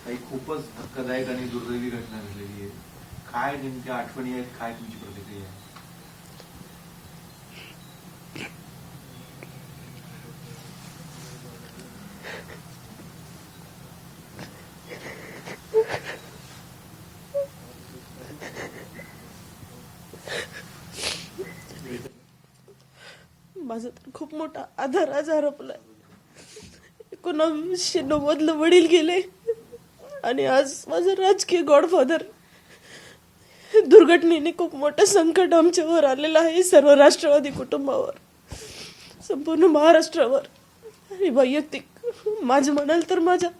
काही खूपच धक्कादायक आणि दुर्दैवी घटना घडलेली आहे. काय नेमक्या आठवणी आहेत, काय तुमची प्रतिक्रिया आहे? माझा तर खूप मोठा आधार आज हरपलाय. 1990 वडील गेले आणि आज माझा राजकीय गॉडफादर. दुर्घटनेने खूप मोठं संकट आमच्यावर आलेलं आहे, सर्व राष्ट्रवादी कुटुंबावर, संपूर्ण महाराष्ट्रावर. आणि वैयक्तिक माझं म्हणाल तर माझ्या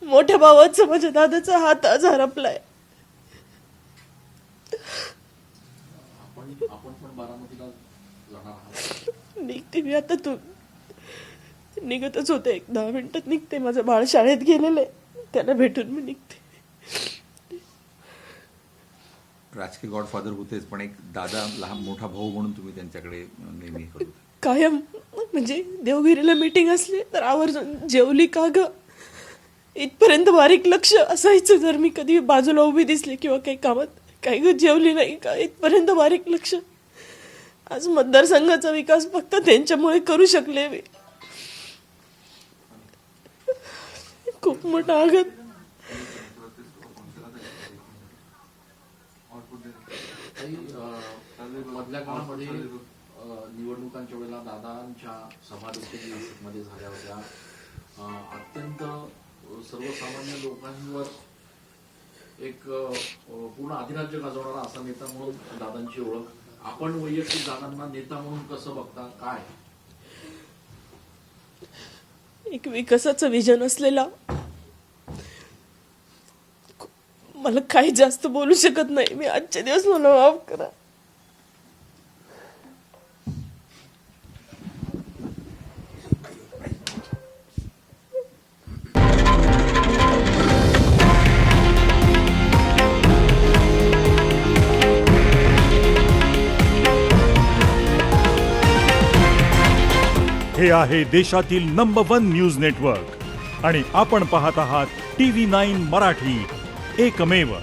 मोठ्या भावाचा, माझ्या दादाचा हात आज हरपलाय. आपण पण बारामतीला जाणार आहात. निघते मी आता. तू निघतच होते, 10 मिनिटात निघते. माझं बाळ शाळेत गेलेलं आहे, त्याला भेटून मी निघते. राजकीय गॉडफादर होतेच, पण एक दादा, लहान मोठा भाऊ म्हणून तुम्ही त्यांच्याकडे नेहमी करत होते. कायम म्हणजे देवगिरीला मीटिंग असली तर आवर्जून जेवली का ग इथपर्यंत बारीक लक्ष असायचं. जर मी कधी बाजूला उभी दिसले किंवा काही कामात, काही ग जेवली नाही का, इथपर्यंत बारीक लक्ष. आज मतदारसंघाचा विकास फक्त त्यांच्यामुळे करू शकले मी. खूप मोठा आघात. मधल्या काळामध्ये निवडणुकांच्या वेळेला दादांच्या सभा देखील नाशिकमध्ये झाल्या होत्या. अत्यंत सर्वसामान्य लोकांवर एक पूर्ण अधिराज्य गाजवणारा असा नेता म्हणून दादांची ओळख. आपण वैयक्तिक दादांना नेता म्हणून कसं बघता? काय एक विकासाचं विजन असलेला. मला काही जास्त बोलू शकत नाही मी आजचे दिवस, मला माफ करा. हे आहे देशातील नंबर 1 न्यूज नेटवर्क आणि आपण पाहत आहात TV9 मराठी, एकमेव.